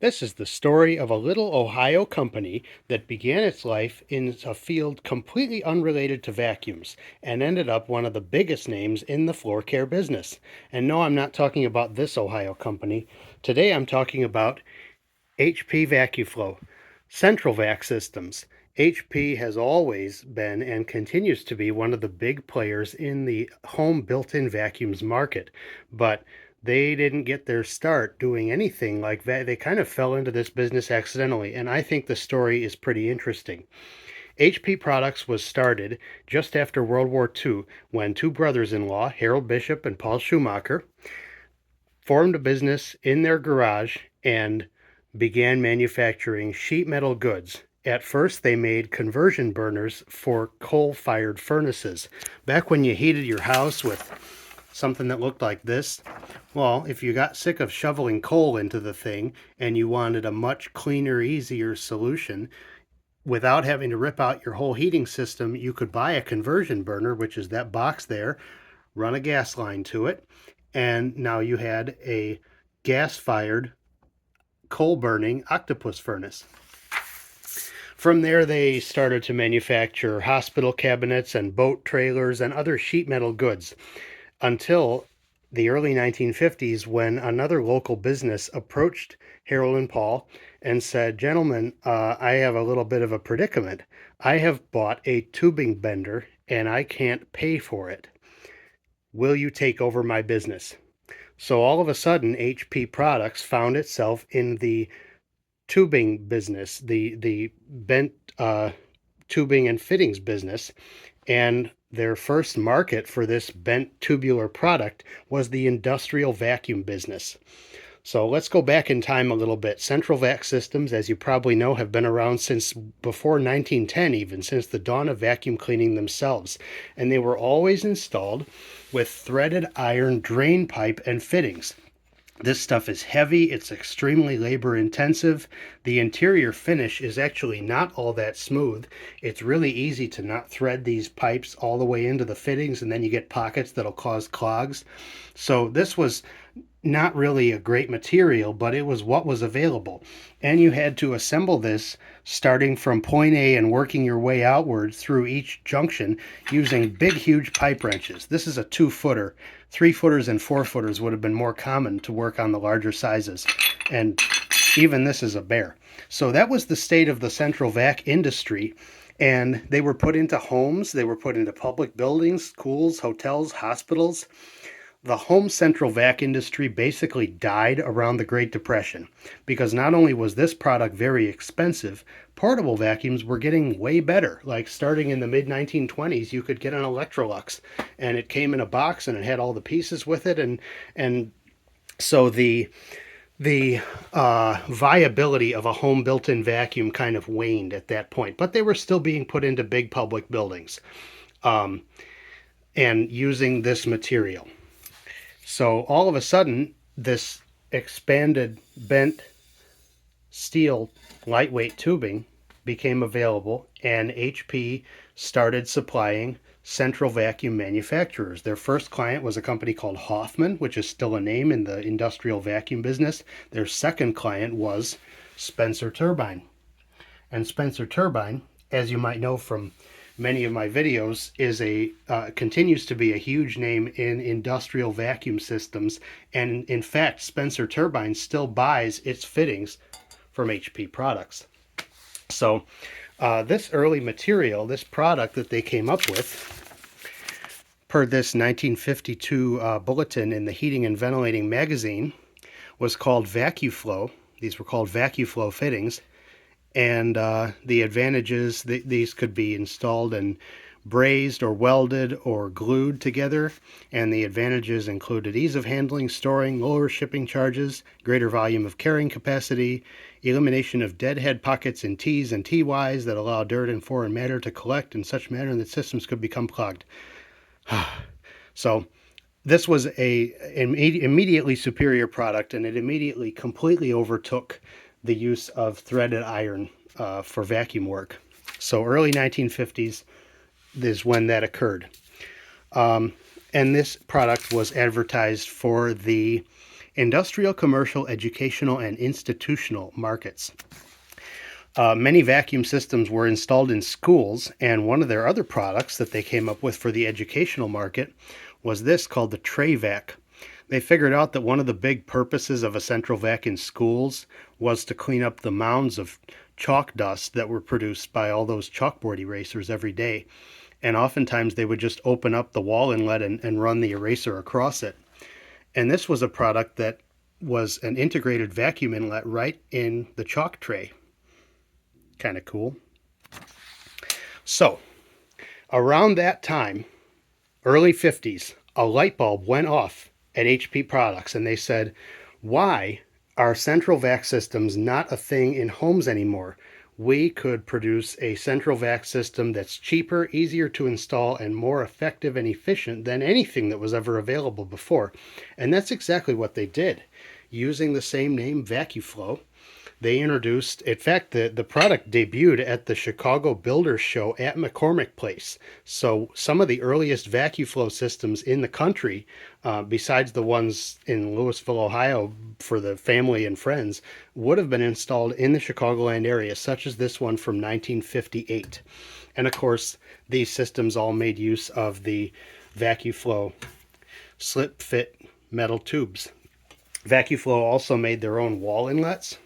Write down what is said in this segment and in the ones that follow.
This is the story of a little Ohio company that began its life in a field completely unrelated to vacuums and ended up one of the biggest names in the floor care business. And no, I'm not talking about this Ohio company. Today I'm talking about HP Vacuflo, Central Vac Systems. HP has always been and continues to be one of the big players in the home built-in vacuums market, but they didn't get their start doing anything like that. They kind of fell into this business accidentally, and I think the story is pretty interesting. HP Products was started just after World War II when two brothers-in-law, Harold Bishop and Paul Schumacher, formed a business in their garage and began manufacturing sheet metal goods. At first, they made conversion burners for coal fired furnaces. Back when you heated your house with something that looked like this, well, if you got sick of shoveling coal into the thing and you wanted a much cleaner, easier solution, without having to rip out your whole heating system, you could buy a conversion burner, which is that box there, run a gas line to it, and now you had a gas fired, coal burning octopus furnace. From there, they started to manufacture hospital cabinets and boat trailers and other sheet metal goods until the early 1950s when another local business approached Harold and Paul and said, "Gentlemen, I have a little bit of a predicament. I have bought a tubing bender and I can't pay for it. Will you take over my business?" So all of a sudden, HP Products found itself in the tubing business, the bent tubing and fittings business, and their first market for this bent tubular product was the industrial vacuum business. So let's go back in time a little bit. Central Vac Systems, as you probably know, have been around since before 1910, even since the dawn of vacuum cleaning themselves. And they were always installed with threaded iron drain pipe and fittings. This stuff is heavy, it's extremely labor intensive. The interior finish is actually not all that smooth. It's really easy to not thread these pipes all the way into the fittings, and then you get pockets that'll cause clogs. So this was not really a great material, but it was what was available. And you had to assemble this starting from point A and working your way outward through each junction using big, huge pipe wrenches. This is a 2-footer. 3-footers and 4-footers would have been more common to work on the larger sizes. And even this is a bear. So that was the state of the central vac industry. And they were put into homes, they were put into public buildings, schools, hotels, hospitals. The home central vac industry basically died around the Great Depression because not only was this product very expensive, portable vacuums were getting way better. Like starting in the mid 1920s, you could get an Electrolux and it came in a box and it had all the pieces with it, and so the viability of a home built-in vacuum kind of waned at that point, but they were still being put into big public buildings um, and using this material. So all of a sudden, this expanded bent steel lightweight tubing became available, and HP started supplying central vacuum manufacturers. Their first client was a company called Hoffman, which is still a name in the industrial vacuum business. Their second client was Spencer Turbine. And Spencer Turbine, as you might know from many of my videos, is a continues to be a huge name in industrial vacuum systems. And in fact, Spencer Turbine still buys its fittings from HP Products. So this early material, this product that they came up with, per this 1952 bulletin in the Heating and Ventilating magazine, was called Vacuflo. These were called Vacuflo fittings. And the advantages, these could be installed and brazed or welded or glued together, and the advantages included ease of handling, storing, lower shipping charges, greater volume of carrying capacity, elimination of deadhead pockets in T's and TYs that allow dirt and foreign matter to collect in such manner that systems could become clogged. So this was a immediately superior product, and it immediately completely overtook the use of threaded iron for vacuum work. So early 1950s is when that occurred. And this product was advertised for the Industrial, commercial, educational, and institutional markets. Many vacuum systems were installed in schools, and one of their other products that they came up with for the educational market was this called the tray vac. They figured out that one of the big purposes of a central vac in schools was to clean up the mounds of chalk dust that were produced by all those chalkboard erasers every day. And oftentimes they would just open up the wall inlet and run the eraser across it. And this was a product that was an integrated vacuum inlet right in the chalk tray. Kind of cool. So, around that time, early 50s, a light bulb went off at HP Products, and they said, why are central vac systems not a thing in homes anymore? We could produce a central vac system that's cheaper, easier to install, and more effective and efficient than anything that was ever available before. And that's exactly what they did. Using the same name, Vacuflo, they introduced, in fact, the product debuted at the Chicago Builders Show at McCormick Place. So some of the earliest Vacuflo systems in the country, besides the ones in Louisville, Ohio, for the family and friends, would have been installed in the Chicagoland area, such as this one from 1958. And of course, these systems all made use of the Vacuflo slip fit metal tubes. Vacuflo also made their own wall inlets.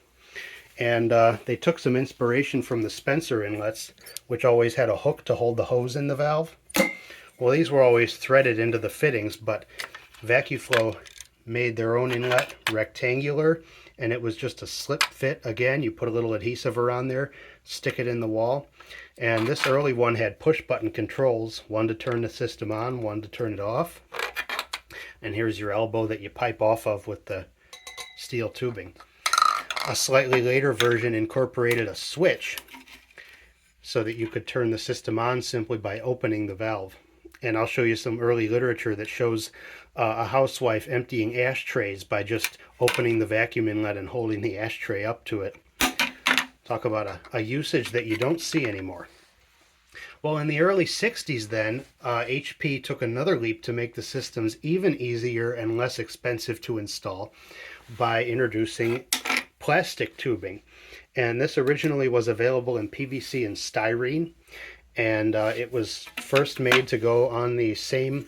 And they took some inspiration from the Spencer inlets, which always had a hook to hold the hose in the valve. Well, these were always threaded into the fittings, but Vacuflo made their own inlet, rectangular, and it was just a slip fit. Again, you put a little adhesive around there, stick it in the wall. And this early one had push button controls, one to turn the system on, one to turn it off. And here's your elbow that you pipe off of with the steel tubing. A slightly later version incorporated a switch so that you could turn the system on simply by opening the valve. And I'll show you some early literature that shows a housewife emptying ashtrays by just opening the vacuum inlet and holding the ashtray up to it. Talk about a usage that you don't see anymore. Well, in the early 60s then, HP took another leap to make the systems even easier and less expensive to install by introducing plastic tubing. And this originally was available in PVC and styrene, and it was first made to go on the same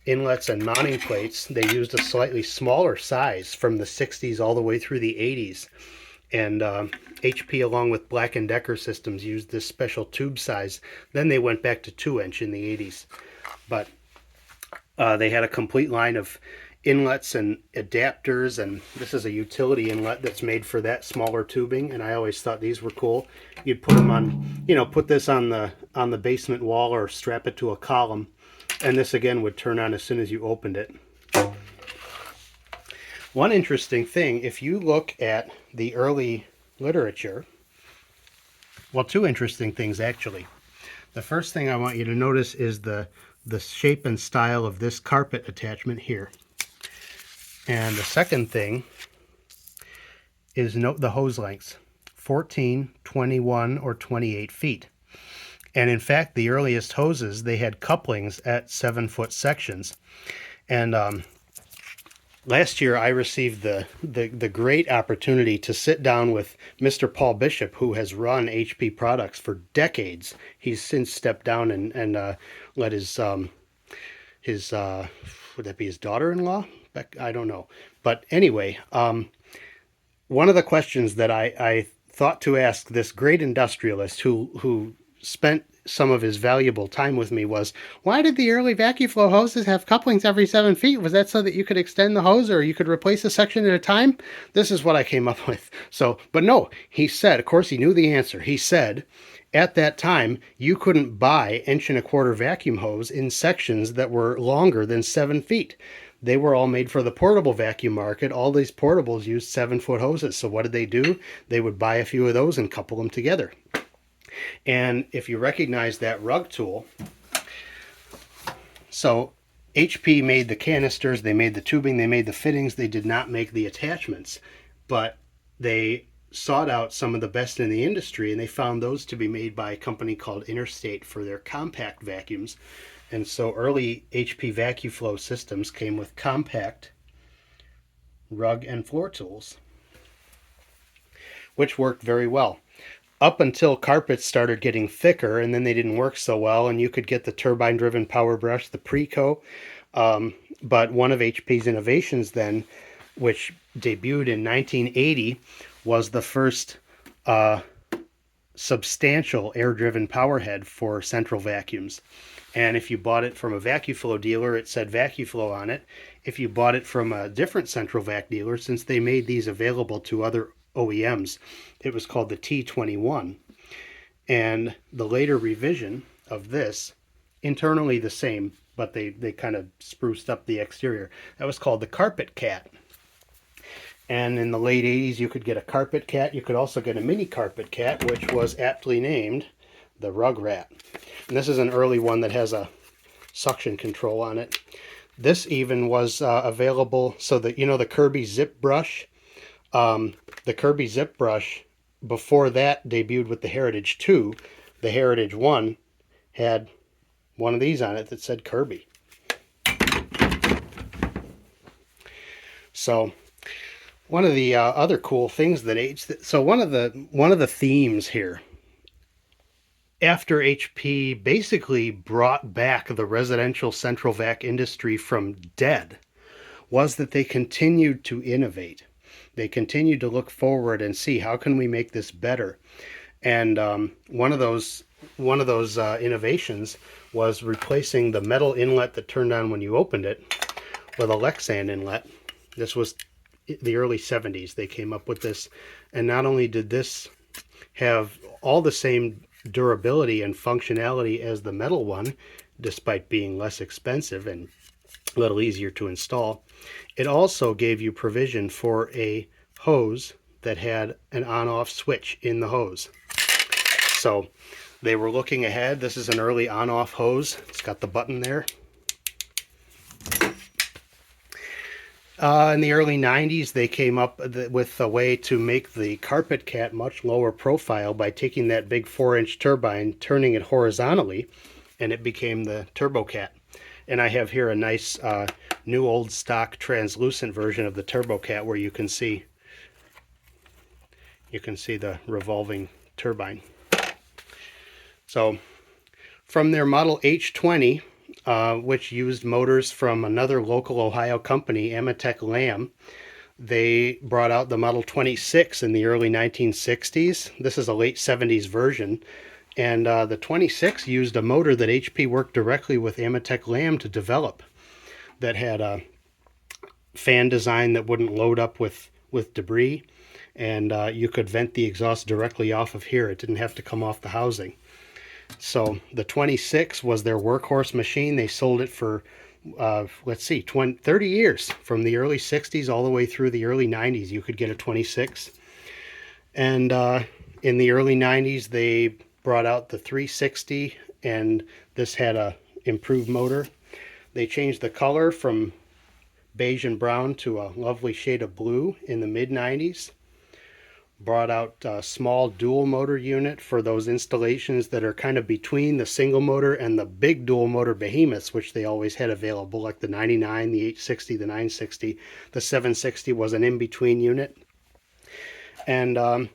inlets and mounting plates. They used a slightly smaller size from the 60s all the way through the 80s, and HP along with Black & Decker systems used this special tube size. Then they went back to 2-inch in the 80s, but they had a complete line of inlets and adapters, and this is a utility inlet that's made for that smaller tubing, and I always thought these were cool. You'd put them on, put this on the basement wall or strap it to a column, and this again would turn on as soon as you opened it. One interesting thing, if you look at the early literature, well, two interesting things actually. The first thing I want you to notice is the shape and style of this carpet attachment here. And the second thing is note the hose lengths, 14, 21, or 28 feet. And in fact, the earliest hoses, they had couplings at 7-foot sections. And last year I received the great opportunity to sit down with Mr. Paul Bishop, who has run HP Products for decades. He's since stepped down and let his would that be his daughter-in-law? I don't know. But anyway, one of the questions that I thought to ask this great industrialist who spent some of his valuable time with me was, why did the early Vacuflo hoses have couplings every 7 feet? Was that so that you could extend the hose or you could replace a section at a time? This is what I came up with. So, but no, he said, of course he knew the answer. He said, at that time, you couldn't buy 1.25-inch vacuum hose in sections that were longer than 7 feet. They were all made for the portable vacuum market. All these portables used 7-foot hoses. So what did they do? They would buy a few of those and couple them together. And if you recognize that rug tool, so HP made the canisters, they made the tubing, they made the fittings, they did not make the attachments, but they sought out some of the best in the industry, and they found those to be made by a company called Interstate for their compact vacuums. And so early HP Vacuflo systems came with compact rug and floor tools, which worked very well. Up until carpets started getting thicker, and then they didn't work so well, and you could get the turbine-driven power brush, the Preco. But one of HP's innovations then, which debuted in 1980, was the first substantial air-driven power head for central vacuums. And if you bought it from a Vacuflo dealer, it said Vacuflo on it. If you bought it from a different central vac dealer, since they made these available to other OEMs, it was called the T21. And the later revision of this, internally the same, but they kind of spruced up the exterior. That was called the Carpet Cat. And in the late 80s, you could get a Carpet Cat. You could also get a mini Carpet Cat, which was aptly named the Rug Rat. And this is an early one that has a suction control on it. This even was available, so that, you know, the Kirby Zip Brush. The Kirby Zip Brush, before that, debuted with the Heritage 2. The Heritage 1 had one of these on it that said Kirby. So one of the other cool things that one of the themes here, after HP basically brought back the residential central vac industry from dead, was that they continued to innovate. They continued to look forward and see, how can we make this better? And one of those innovations was replacing the metal inlet that turned on when you opened it with a Lexan inlet. This was the early 70s. They came up with this, and not only did this have all the same durability and functionality as the metal one, despite being less expensive and a little easier to install, it also gave you provision for a hose that had an on-off switch in the hose. So they were looking ahead. This is an early on-off hose. It's got the button there. In the early 90s, they came up with a way to make the Carpet Cat much lower profile by taking that big 4-inch turbine, turning it horizontally, and it became the Turbo Cat. And I have here a nice new old stock translucent version of the Turbo Cat where you can see the revolving turbine. So from their Model H20, which used motors from another local Ohio company, Amatec Lamb, they brought out the Model 26 in the early 1960s. This is a late 70s version. And the 26 used a motor that HP worked directly with Amatec Lamb to develop, that had a fan design that wouldn't load up with debris, and you could vent the exhaust directly off of here. It didn't have to come off the housing. So the 26 was their workhorse machine. They sold it for, 30 years. From the early 60s all the way through the early 90s, you could get a 26. And in the early 90s, they brought out the 360, and this had a improved motor. They changed the color from beige and brown to a lovely shade of blue in the mid 90s. Brought out a small dual motor unit for those installations that are kind of between the single motor and the big dual motor behemoths, which they always had available, like the 99, the 860, the 960. The 760 was an in-between unit. And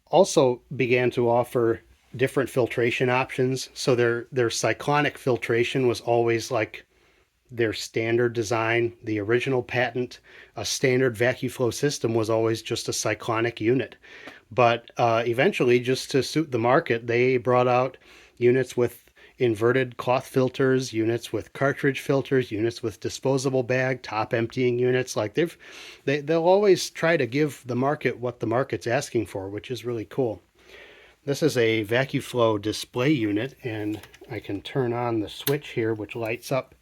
also began to offer different filtration options. So their cyclonic filtration was always like their standard design. The original patent, a standard Vacuflo system, was always just a cyclonic unit. But eventually, just to suit the market, they brought out units with inverted cloth filters, units with cartridge filters, units with disposable bag, top emptying units. Like they'll always try to give the market what the market's asking for, which is really cool. This is a Vacuflo display unit, and I can turn on the switch here, which lights up,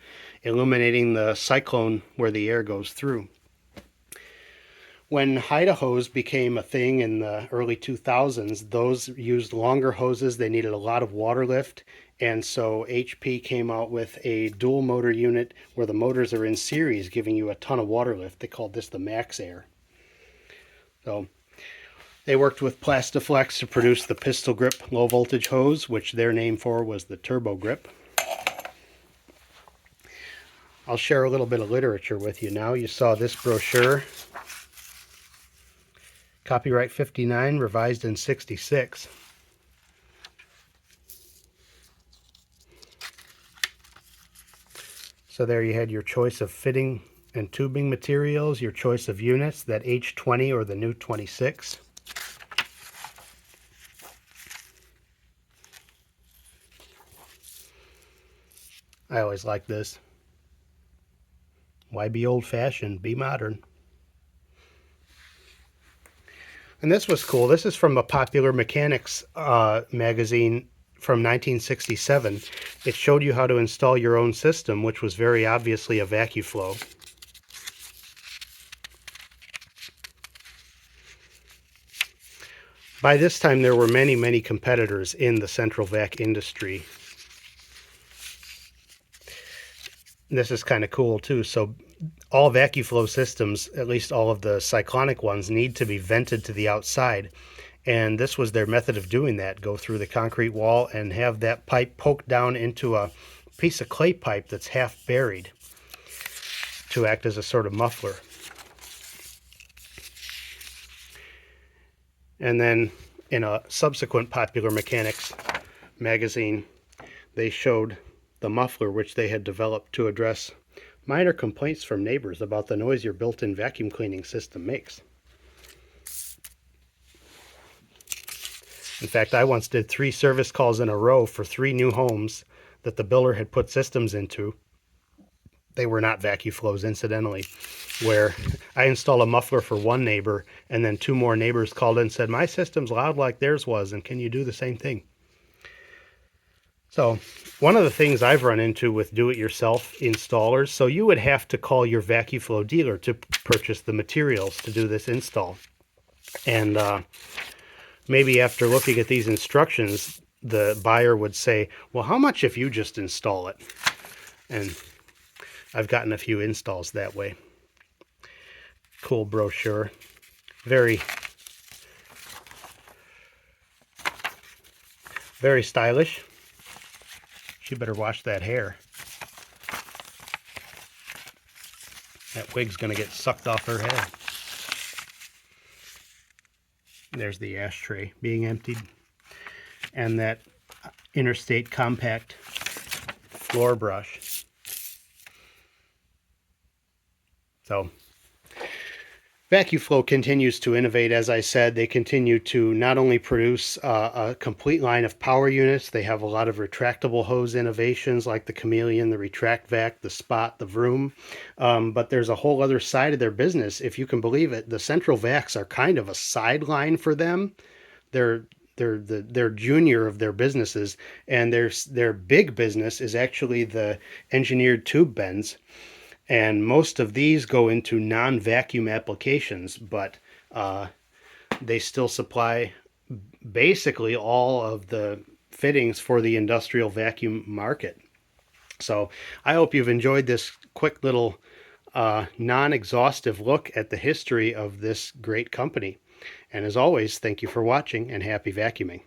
illuminating the cyclone where the air goes through. When hose became a thing in the early 2000s, those used longer hoses. They needed a lot of water lift, and so HP came out with a dual motor unit where the motors are in series, giving you a ton of water lift. They called this the Max Air. So they worked with Plastiflex to produce the pistol grip low voltage hose, which their name for was the Turbo Grip. I'll share a little bit of literature with you now. You saw this brochure, copyright 59, revised in 66. So there you had your choice of fitting and tubing materials, your choice of units, that H20 or the new 26. I always like this. Why be old-fashioned? Be modern. And this was cool. This is from a Popular Mechanics magazine from 1967. It showed you how to install your own system, which was very obviously a Vacuflo. By this time, there were many, many competitors in the central vac industry. This is kind of cool too. So all Vacuflo systems, at least all of the cyclonic ones, need to be vented to the outside. And this was their method of doing that. Go through the concrete wall and have that pipe poked down into a piece of clay pipe that's half buried to act as a sort of muffler. And then in a subsequent Popular Mechanics magazine, they showed the muffler which they had developed to address minor complaints from neighbors about the noise your built-in vacuum cleaning system makes. In fact, I once did 3 service calls in a row for 3 new homes that the builder had put systems into. They were not Vacuflos, incidentally, where I installed a muffler for one neighbor, and then 2 more neighbors called in and said, my system's loud like theirs was, and can you do the same thing? So one of the things I've run into with do-it-yourself installers, so you would have to call your Vacuflo dealer to purchase the materials to do this install. And maybe after looking at these instructions, the buyer would say, well, how much if you just install it? And I've gotten a few installs that way. Cool brochure. Very, very stylish. She better wash that hair. That wig's going to get sucked off her head. There's the ashtray being emptied. And that Interstate Compact floor brush. So Vacuflo continues to innovate. As I said, they continue to not only produce a complete line of power units, they have a lot of retractable hose innovations like the Chameleon, the Retract Vac, the Spot, the Vroom, but there's a whole other side of their business. If you can believe it, the central vacs are kind of a sideline for them. They're junior of their businesses, and their big business is actually the engineered tube bends. And most of these go into non-vacuum applications, but they still supply basically all of the fittings for the industrial vacuum market. So I hope you've enjoyed this quick little non-exhaustive look at the history of this great company. And as always, thank you for watching and happy vacuuming.